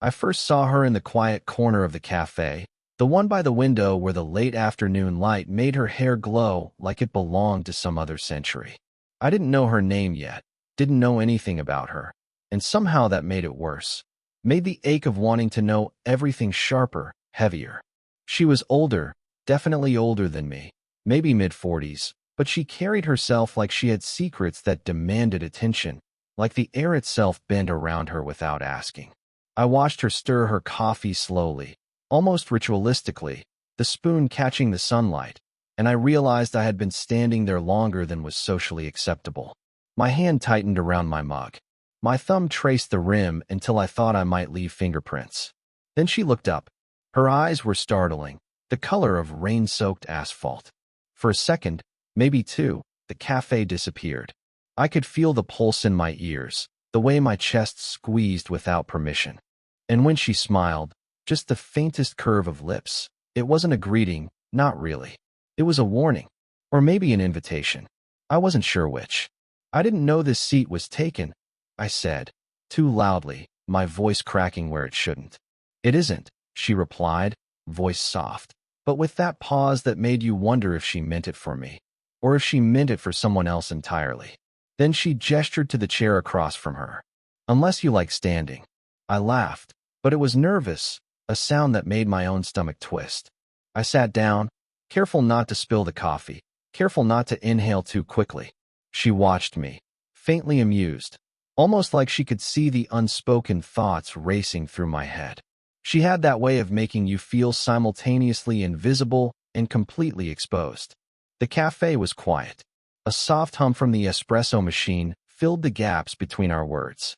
I first saw her in the quiet corner of the cafe, the one by the window where the late afternoon light made her hair glow like it belonged to some other century. I didn't know her name yet, didn't know anything about her, and somehow that made it worse. Made the ache of wanting to know everything sharper, heavier. She was older, definitely older than me, maybe mid-40s, but she carried herself like she had secrets that demanded attention, like the air itself bent around her without asking. I watched her stir her coffee slowly, almost ritualistically, the spoon catching the sunlight, and I realized I had been standing there longer than was socially acceptable. My hand tightened around my mug. My thumb traced the rim until I thought I might leave fingerprints. Then she looked up. Her eyes were startling, the color of rain-soaked asphalt. For a second, maybe two, the cafe disappeared. I could feel the pulse in my ears, the way my chest squeezed without permission. And when she smiled, just the faintest curve of lips, it wasn't a greeting, not really. It was a warning, or maybe an invitation. I wasn't sure which. I didn't know this seat was taken, I said, too loudly, my voice cracking where it shouldn't. It isn't, she replied, voice soft, but with that pause that made you wonder if she meant it for me, or if she meant it for someone else entirely. Then she gestured to the chair across from her. Unless you like standing. I laughed, but it was nervous, a sound that made my own stomach twist. I sat down, careful not to spill the coffee, careful not to inhale too quickly. She watched me, faintly amused, almost like she could see the unspoken thoughts racing through my head. She had that way of making you feel simultaneously invisible and completely exposed. The cafe was quiet. A soft hum from the espresso machine filled the gaps between our words.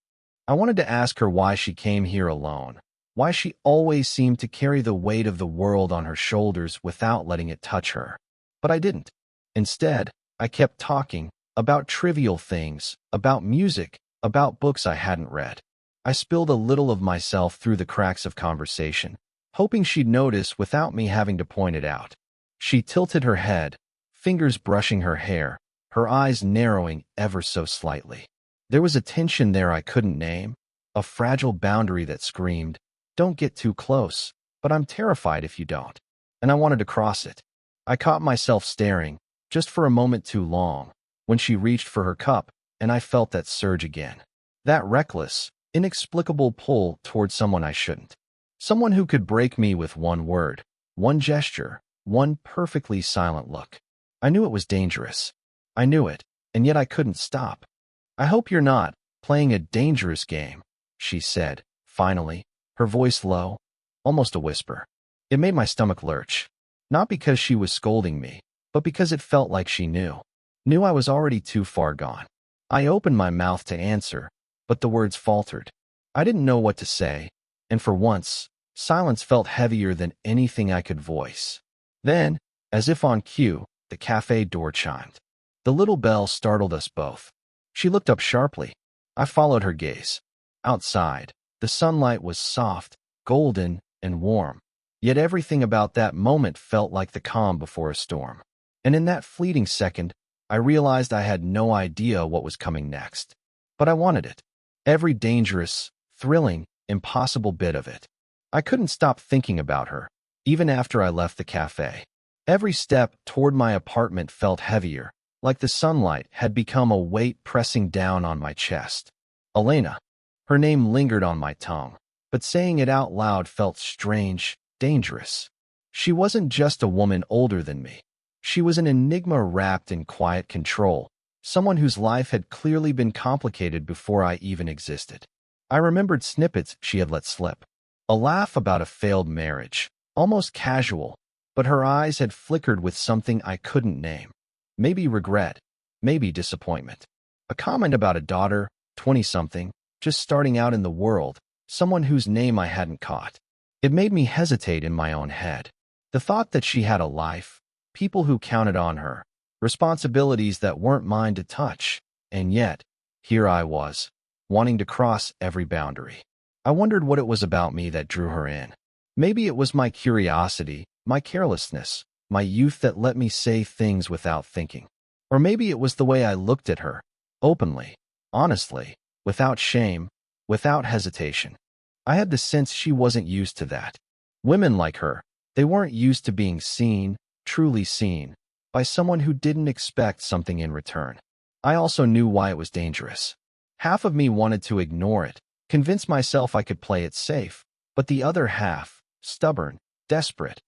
I wanted to ask her why she came here alone, why she always seemed to carry the weight of the world on her shoulders without letting it touch her. But I didn't. Instead, I kept talking about trivial things, about music, about books I hadn't read. I spilled a little of myself through the cracks of conversation, hoping she'd notice without me having to point it out. She tilted her head, fingers brushing her hair, her eyes narrowing ever so slightly. There was a tension there I couldn't name, a fragile boundary that screamed, "Don't get too close, but I'm terrified if you don't." And I wanted to cross it. I caught myself staring, just for a moment too long, when she reached for her cup, and I felt that surge again. That reckless, inexplicable pull toward someone I shouldn't. Someone who could break me with one word, one gesture, one perfectly silent look. I knew it was dangerous. I knew it, and yet I couldn't stop. "I hope you're not playing a dangerous game," she said, finally, her voice low, almost a whisper. It made my stomach lurch, not because she was scolding me, but because it felt like she knew I was already too far gone. I opened my mouth to answer, but the words faltered. I didn't know what to say, and for once, silence felt heavier than anything I could voice. Then, as if on cue, the cafe door chimed. The little bell startled us both. She looked up sharply. I followed her gaze. Outside, the sunlight was soft, golden, and warm. Yet everything about that moment felt like the calm before a storm. And in that fleeting second, I realized I had no idea what was coming next. But I wanted it. Every dangerous, thrilling, impossible bit of it. I couldn't stop thinking about her, even after I left the cafe. Every step toward my apartment felt heavier, like the sunlight had become a weight pressing down on my chest. Elena. Her name lingered on my tongue, but saying it out loud felt strange, dangerous. She wasn't just a woman older than me. She was an enigma wrapped in quiet control, someone whose life had clearly been complicated before I even existed. I remembered snippets she had let slip. A laugh about a failed marriage, almost casual, but her eyes had flickered with something I couldn't name. Maybe regret, maybe disappointment. A comment about a daughter, 20-something, just starting out in the world, someone whose name I hadn't caught. It made me hesitate in my own head. The thought that she had a life, people who counted on her, responsibilities that weren't mine to touch, and yet, here I was, wanting to cross every boundary. I wondered what it was about me that drew her in. Maybe it was my curiosity, my carelessness, my youth that let me say things without thinking. Or maybe it was the way I looked at her, openly, honestly, without shame, without hesitation. I had the sense she wasn't used to that. Women like her, they weren't used to being seen, truly seen, by someone who didn't expect something in return. I also knew why it was dangerous. Half of me wanted to ignore it, convince myself I could play it safe, but the other half, stubborn, desperate,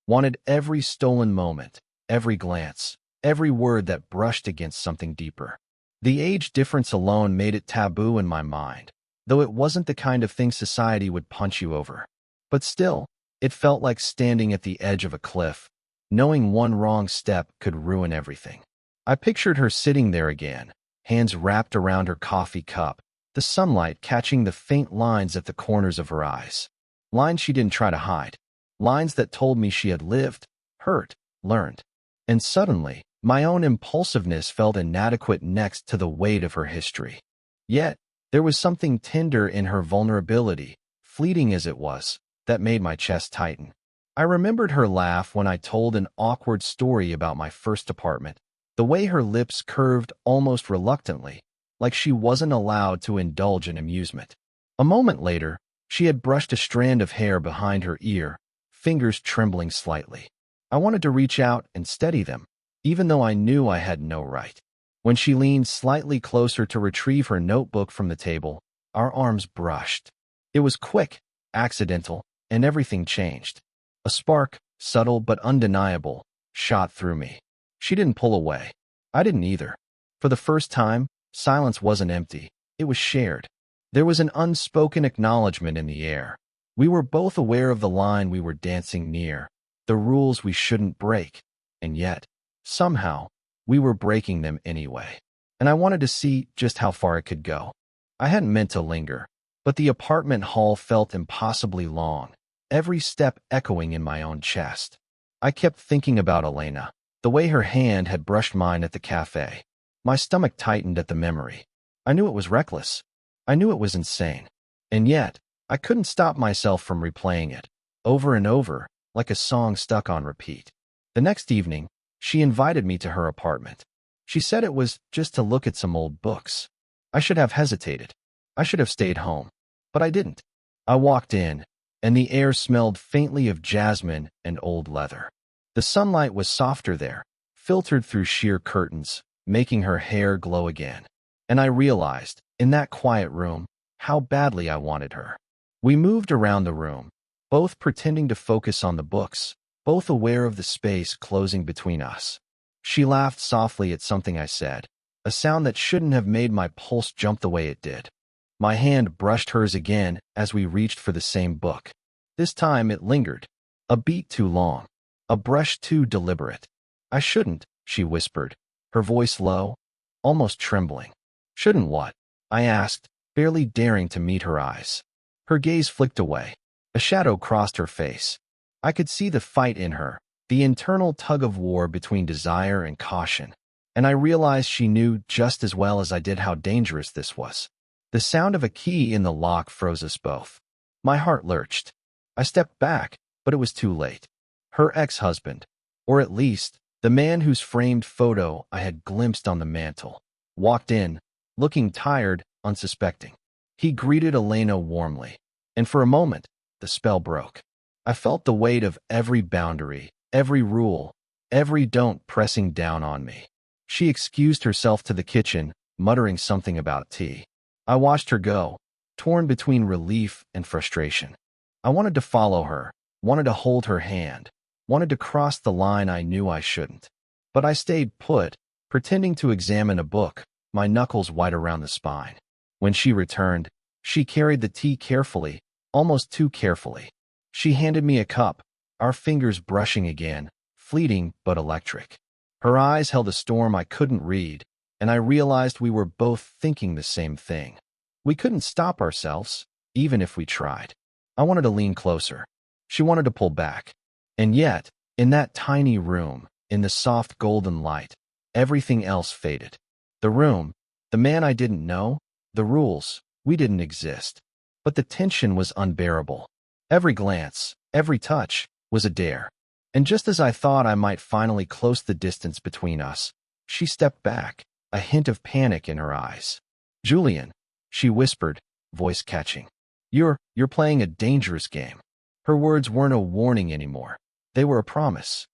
wanted every stolen moment, every glance, every word that brushed against something deeper. The age difference alone made it taboo in my mind, though it wasn't the kind of thing society would punch you over. But still, it felt like standing at the edge of a cliff, knowing one wrong step could ruin everything. I pictured her sitting there again, hands wrapped around her coffee cup, the sunlight catching the faint lines at the corners of her eyes. Lines she didn't try to hide. Lines that told me she had lived, hurt, learned. And suddenly, my own impulsiveness felt inadequate next to the weight of her history. Yet, there was something tender in her vulnerability, fleeting as it was, that made my chest tighten. I remembered her laugh when I told an awkward story about my first apartment, the way her lips curved almost reluctantly, like she wasn't allowed to indulge in amusement. A moment later, she had brushed a strand of hair behind her ear, fingers trembling slightly. I wanted to reach out and steady them, even though I knew I had no right. When she leaned slightly closer to retrieve her notebook from the table, our arms brushed. It was quick, accidental, and everything changed. A spark, subtle but undeniable, shot through me. She didn't pull away. I didn't either. For the first time, silence wasn't empty. It was shared. There was an unspoken acknowledgement in the air. We were both aware of the line we were dancing near, the rules we shouldn't break, and yet, somehow, we were breaking them anyway. And I wanted to see just how far it could go. I hadn't meant to linger, but the apartment hall felt impossibly long, every step echoing in my own chest. I kept thinking about Elena, the way her hand had brushed mine at the cafe. My stomach tightened at the memory. I knew it was reckless. I knew it was insane. And yet, I couldn't stop myself from replaying it, over and over, like a song stuck on repeat. The next evening, she invited me to her apartment. She said it was just to look at some old books. I should have hesitated. I should have stayed home. But I didn't. I walked in, and the air smelled faintly of jasmine and old leather. The sunlight was softer there, filtered through sheer curtains, making her hair glow again. And I realized, in that quiet room, how badly I wanted her. We moved around the room, both pretending to focus on the books, both aware of the space closing between us. She laughed softly at something I said, a sound that shouldn't have made my pulse jump the way it did. My hand brushed hers again as we reached for the same book. This time it lingered, a beat too long, a brush too deliberate. I shouldn't, she whispered, her voice low, almost trembling. Shouldn't what? I asked, barely daring to meet her eyes. Her gaze flicked away. A shadow crossed her face. I could see the fight in her, the internal tug-of-war between desire and caution, and I realized she knew just as well as I did how dangerous this was. The sound of a key in the lock froze us both. My heart lurched. I stepped back, but it was too late. Her ex-husband, or at least, the man whose framed photo I had glimpsed on the mantel, walked in, looking tired, unsuspecting. He greeted Elena warmly, and for a moment, the spell broke. I felt the weight of every boundary, every rule, every don't pressing down on me. She excused herself to the kitchen, muttering something about tea. I watched her go, torn between relief and frustration. I wanted to follow her, wanted to hold her hand, wanted to cross the line I knew I shouldn't. But I stayed put, pretending to examine a book, my knuckles white around the spine. When she returned, she carried the tea carefully, almost too carefully. She handed me a cup, our fingers brushing again, fleeting but electric. Her eyes held a storm I couldn't read, and I realized we were both thinking the same thing. We couldn't stop ourselves, even if we tried. I wanted to lean closer. She wanted to pull back. And yet, in that tiny room, in the soft golden light, everything else faded. The room, the man I didn't know, the rules, we didn't exist. But the tension was unbearable. Every glance, every touch, was a dare. And just as I thought I might finally close the distance between us, she stepped back, a hint of panic in her eyes. "Julian," she whispered, voice catching. You're playing a dangerous game. Her words weren't a warning anymore. They were a promise.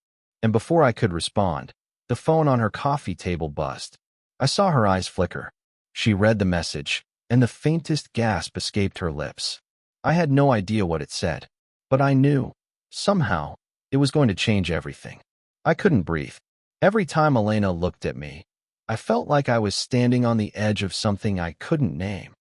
And before I could respond, the phone on her coffee table buzzed. I saw her eyes flicker. She read the message, and the faintest gasp escaped her lips. I had no idea what it said, but I knew, somehow, it was going to change everything. I couldn't breathe. Every time Elena looked at me, I felt like I was standing on the edge of something I couldn't name.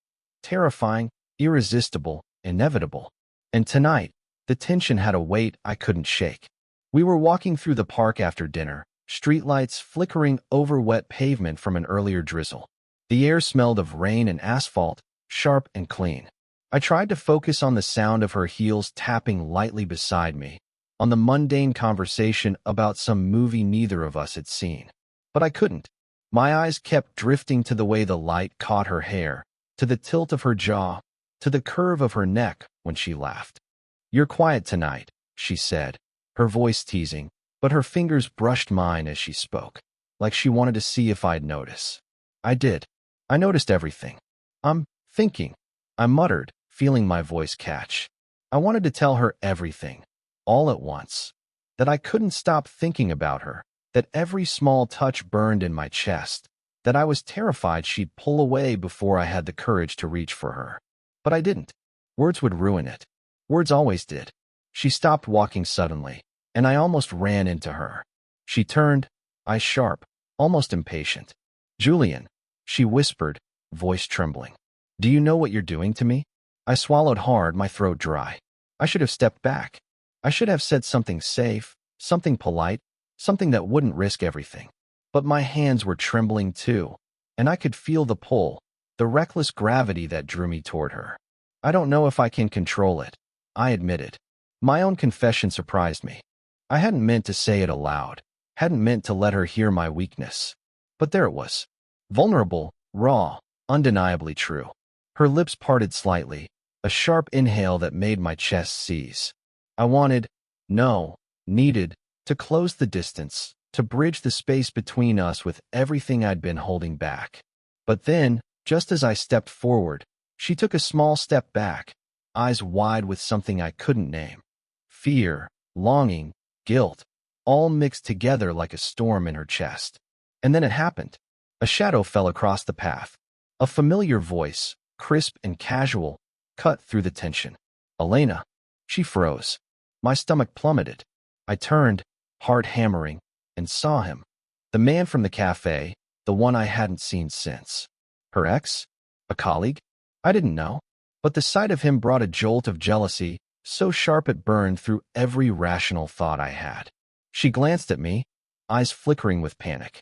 Terrifying, irresistible, inevitable. And tonight, the tension had a weight I couldn't shake. We were walking through the park after dinner, streetlights flickering over wet pavement from an earlier drizzle. The air smelled of rain and asphalt, sharp and clean. I tried to focus on the sound of her heels tapping lightly beside me, on the mundane conversation about some movie neither of us had seen. But I couldn't. My eyes kept drifting to the way the light caught her hair, to the tilt of her jaw, to the curve of her neck when she laughed. "You're quiet tonight," she said, her voice teasing, but her fingers brushed mine as she spoke, like she wanted to see if I'd notice. I did. I noticed everything. "I'm thinking," I muttered, feeling my voice catch. I wanted to tell her everything, all at once. That I couldn't stop thinking about her, that every small touch burned in my chest, that I was terrified she'd pull away before I had the courage to reach for her. But I didn't. Words would ruin it. Words always did. She stopped walking suddenly, and I almost ran into her. She turned, eyes sharp, almost impatient. "Julian," she whispered, voice trembling. "Do you know what you're doing to me?" I swallowed hard, my throat dry. I should have stepped back. I should have said something safe, something polite, something that wouldn't risk everything. But my hands were trembling too, and I could feel the pull, the reckless gravity that drew me toward her. "I don't know if I can control it," I admitted. My own confession surprised me. I hadn't meant to say it aloud, hadn't meant to let her hear my weakness. But there it was. Vulnerable, raw, undeniably true. Her lips parted slightly, a sharp inhale that made my chest seize. I wanted, no, needed, to close the distance, to bridge the space between us with everything I'd been holding back. But then, just as I stepped forward, she took a small step back, eyes wide with something I couldn't name. Fear, longing, guilt, all mixed together like a storm in her chest. And then it happened. A shadow fell across the path. A familiar voice, crisp and casual, cut through the tension. "Elena." She froze. My stomach plummeted. I turned, heart hammering, and saw him. The man from the cafe, the one I hadn't seen since. Her ex? A colleague? I didn't know. But the sight of him brought a jolt of jealousy, so sharp it burned through every rational thought I had. She glanced at me, eyes flickering with panic.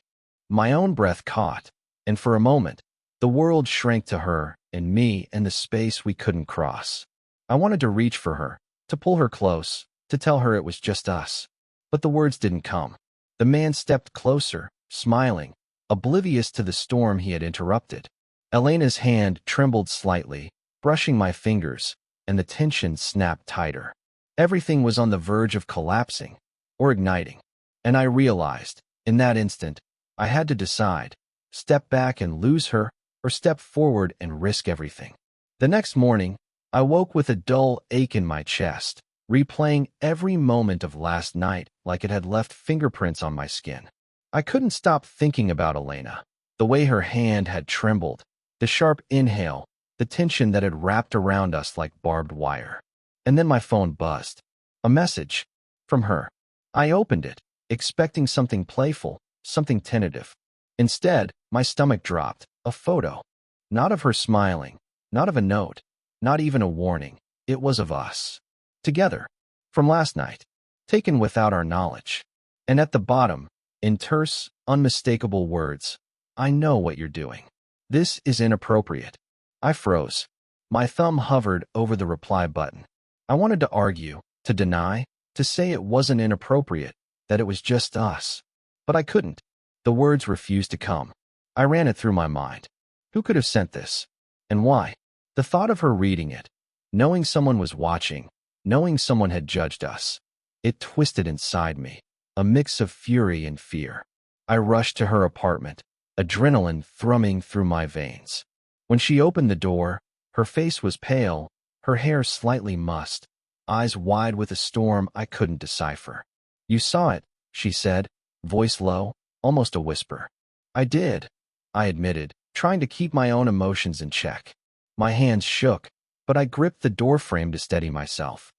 My own breath caught, and for a moment, the world shrank to her and me and the space we couldn't cross. I wanted to reach for her, to pull her close, to tell her it was just us. But the words didn't come. The man stepped closer, smiling, oblivious to the storm he had interrupted. Elena's hand trembled slightly, brushing my fingers, and the tension snapped tighter. Everything was on the verge of collapsing, or igniting. And I realized, in that instant, I had to decide, step back and lose her, or step forward and risk everything. The next morning, I woke with a dull ache in my chest, replaying every moment of last night like it had left fingerprints on my skin. I couldn't stop thinking about Elena, the way her hand had trembled, the sharp inhale, the tension that had wrapped around us like barbed wire. And then my phone buzzed. A message. From her. I opened it, expecting something playful, something tentative. Instead, my stomach dropped. A photo. Not of her smiling, not of a note, not even a warning. It was of us. Together. From last night. Taken without our knowledge. And at the bottom, in terse, unmistakable words, "I know what you're doing. This is inappropriate." I froze. My thumb hovered over the reply button. I wanted to argue, to deny, to say it wasn't inappropriate, that it was just us. But I couldn't. The words refused to come. I ran it through my mind. Who could have sent this? And why? The thought of her reading it, knowing someone was watching, knowing someone had judged us, it twisted inside me, a mix of fury and fear. I rushed to her apartment, adrenaline thrumming through my veins. When she opened the door, her face was pale, her hair slightly mussed, eyes wide with a storm I couldn't decipher. "You saw it," she said, voice low, almost a whisper. "I did," I admitted, trying to keep my own emotions in check. My hands shook, but I gripped the doorframe to steady myself.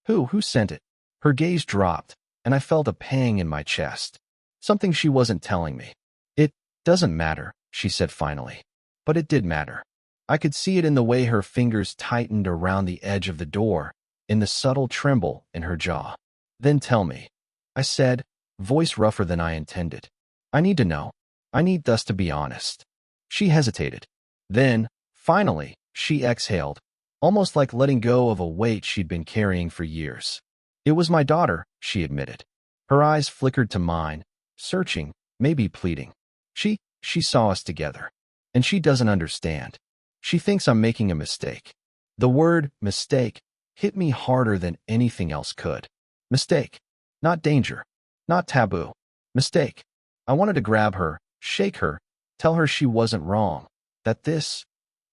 Who sent it?" Her gaze dropped, and I felt a pang in my chest. Something she wasn't telling me. "It doesn't matter," she said finally. But it did matter. I could see it in the way her fingers tightened around the edge of the door, in the subtle tremble in her jaw. "Then tell me," I said, voice rougher than I intended. "I need to know. I need us to be honest." She hesitated. Then, finally, she exhaled, almost like letting go of a weight she'd been carrying for years. "It was my daughter," she admitted. Her eyes flickered to mine, searching, maybe pleading. She saw us together. And she doesn't understand. She thinks I'm making a mistake." The word mistake hit me harder than anything else could. Mistake. Not danger. Not taboo. Mistake. I wanted to grab her, shake her, tell her she wasn't wrong, that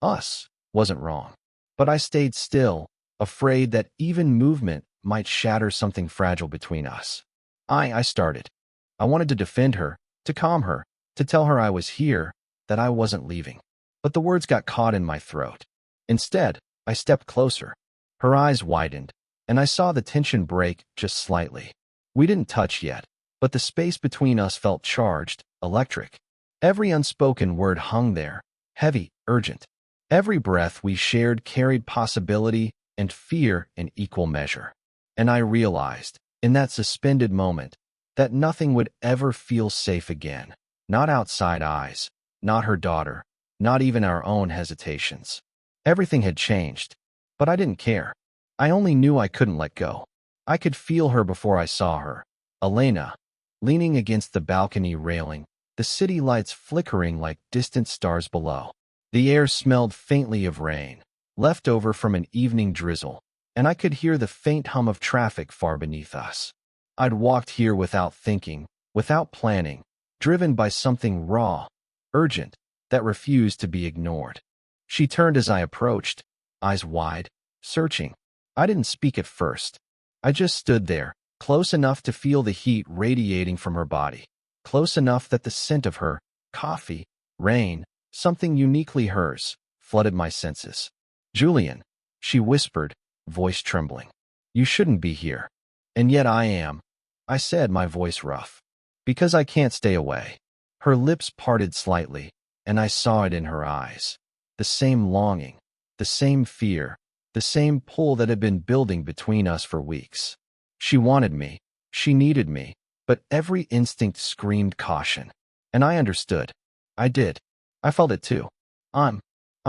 us, wasn't wrong. But I stayed still, afraid that even movement might shatter something fragile between us. I started. I wanted to defend her, to calm her, to tell her I was here, that I wasn't leaving. But the words got caught in my throat. Instead, I stepped closer. Her eyes widened, and I saw the tension break just slightly. We didn't touch yet, but the space between us felt charged, electric. Every unspoken word hung there, heavy, urgent. Every breath we shared carried possibility and fear in equal measure. And I realized, in that suspended moment, that nothing would ever feel safe again. Not outside eyes, not her daughter, not even our own hesitations. Everything had changed, but I didn't care. I only knew I couldn't let go. I could feel her before I saw her. Elena, leaning against the balcony railing, the city lights flickering like distant stars below. The air smelled faintly of rain, left over from an evening drizzle, and I could hear the faint hum of traffic far beneath us. I'd walked here without thinking, without planning, driven by something raw, urgent, that refused to be ignored. She turned as I approached, eyes wide, searching. I didn't speak at first. I just stood there, close enough to feel the heat radiating from her body, close enough that the scent of her, coffee, rain, something uniquely hers, flooded my senses. "Julian," she whispered, voice trembling. "You shouldn't be here." "And yet I am," I said, my voice rough. "Because I can't stay away." Her lips parted slightly, and I saw it in her eyes. The same longing, the same fear, the same pull that had been building between us for weeks. She wanted me, she needed me, but every instinct screamed caution. And I understood. I did. I felt it too. I'm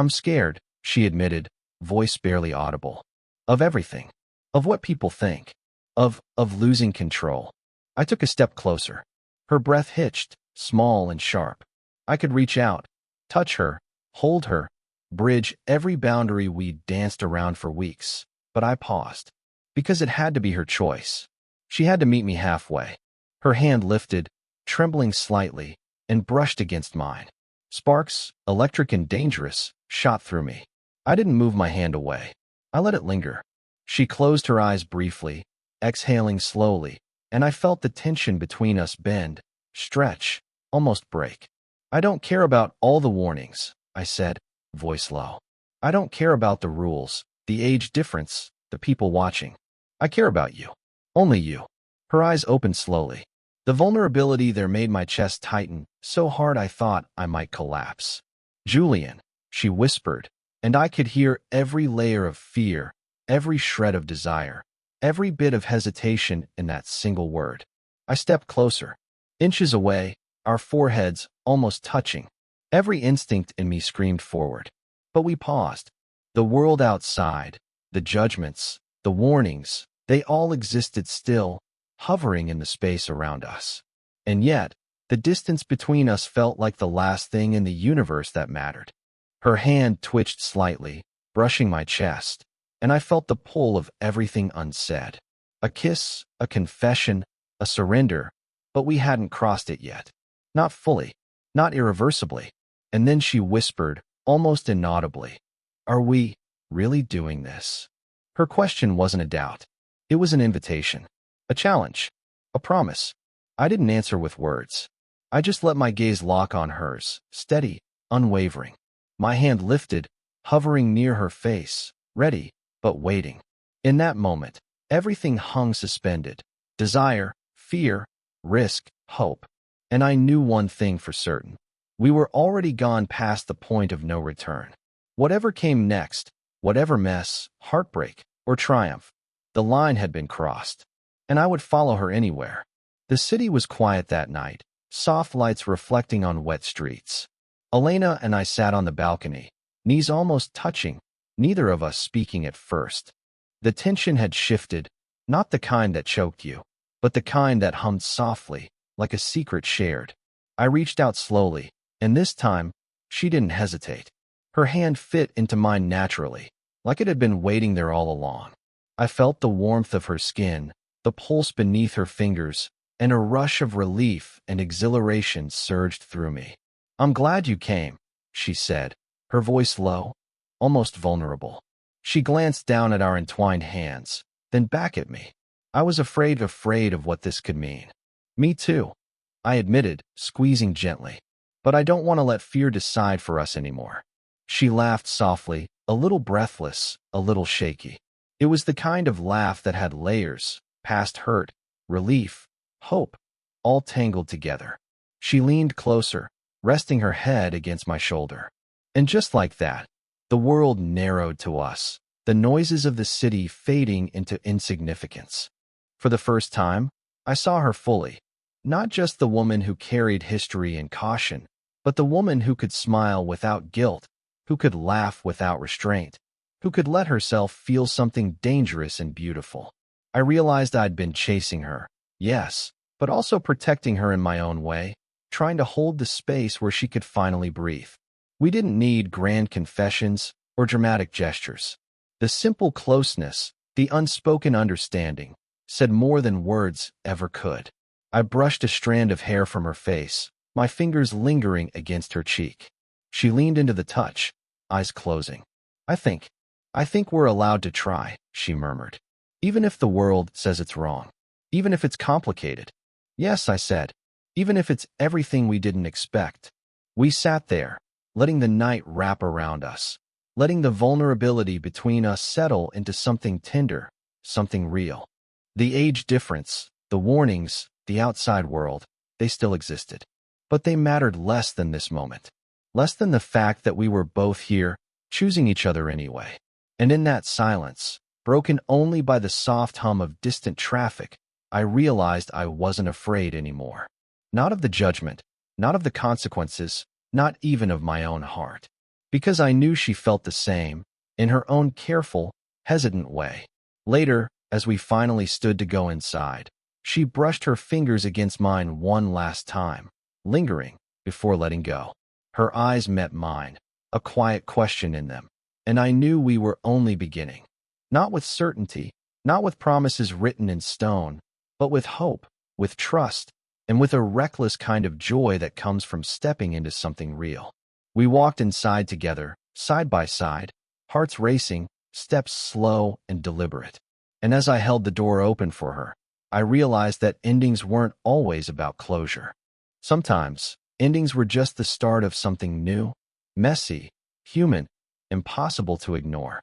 scared," she admitted, voice barely audible. "Of everything. Of what people think. Of losing control." I took a step closer. Her breath hitched, small and sharp. I could reach out, touch her, hold her, bridge every boundary we'd danced around for weeks. But I paused. Because it had to be her choice. She had to meet me halfway. Her hand lifted, trembling slightly, and brushed against mine. Sparks, electric and dangerous, shot through me. I didn't move my hand away. I let it linger. She closed her eyes briefly, exhaling slowly, and I felt the tension between us bend, stretch, almost break. "I don't care about all the warnings," I said, voice low. "I don't care about the rules, the age difference, the people watching. I care about you. Only you." Her eyes opened slowly. The vulnerability there made my chest tighten, so hard I thought I might collapse. "Julian," she whispered, and I could hear every layer of fear, every shred of desire, every bit of hesitation in that single word. I stepped closer, inches away, our foreheads almost touching. Every instinct in me screamed forward. But we paused. The world outside, the judgments, the warnings, they all existed still, hovering in the space around us. And yet, the distance between us felt like the last thing in the universe that mattered. Her hand twitched slightly, brushing my chest, and I felt the pull of everything unsaid. A kiss, a confession, a surrender, but we hadn't crossed it yet. Not fully, not irreversibly. And then she whispered, almost inaudibly, "Are we really doing this?" Her question wasn't a doubt. It was an invitation, a challenge, a promise. I didn't answer with words. I just let my gaze lock on hers, steady, unwavering. My hand lifted, hovering near her face, ready, but waiting. In that moment, everything hung suspended. Desire, fear, risk, hope. And I knew one thing for certain. We were already gone past the point of no return. Whatever came next, whatever mess, heartbreak, or triumph, the line had been crossed. And I would follow her anywhere. The city was quiet that night, soft lights reflecting on wet streets. Elena and I sat on the balcony, knees almost touching, neither of us speaking at first. The tension had shifted, not the kind that choked you, but the kind that hummed softly, like a secret shared. I reached out slowly, and this time, she didn't hesitate. Her hand fit into mine naturally, like it had been waiting there all along. I felt the warmth of her skin, the pulse beneath her fingers, and a rush of relief and exhilaration surged through me. "I'm glad you came," she said, her voice low, almost vulnerable. She glanced down at our entwined hands, then back at me. I was afraid of what this could mean. "Me too," I admitted, squeezing gently. "But I don't want to let fear decide for us anymore." She laughed softly, a little breathless, a little shaky. It was the kind of laugh that had layers, past hurt, relief, hope, all tangled together. She leaned closer, resting her head against my shoulder. And just like that, the world narrowed to us, the noises of the city fading into insignificance. For the first time, I saw her fully, not just the woman who carried history and caution, but the woman who could smile without guilt, who could laugh without restraint, who could let herself feel something dangerous and beautiful. I realized I'd been chasing her, yes, but also protecting her in my own way, trying to hold the space where she could finally breathe. We didn't need grand confessions or dramatic gestures. The simple closeness, the unspoken understanding, said more than words ever could. I brushed a strand of hair from her face, my fingers lingering against her cheek. She leaned into the touch, eyes closing. I think we're allowed to try," she murmured. "Even if the world says it's wrong. Even if it's complicated." "Yes," I said. "Even if it's everything we didn't expect." We sat there, letting the night wrap around us, letting the vulnerability between us settle into something tender, something real. The age difference, the warnings, the outside world, they still existed. But they mattered less than this moment. Less than the fact that we were both here, choosing each other anyway. And in that silence, broken only by the soft hum of distant traffic, I realized I wasn't afraid anymore. Not of the judgment, not of the consequences, not even of my own heart. Because I knew she felt the same, in her own careful, hesitant way. Later, as we finally stood to go inside, she brushed her fingers against mine one last time, lingering, before letting go. Her eyes met mine, a quiet question in them, and I knew we were only beginning. Not with certainty, not with promises written in stone, but with hope, with trust, and with a reckless kind of joy that comes from stepping into something real. We walked inside together, side by side, hearts racing, steps slow and deliberate. And as I held the door open for her, I realized that endings weren't always about closure. Sometimes, endings were just the start of something new, messy, human, impossible to ignore.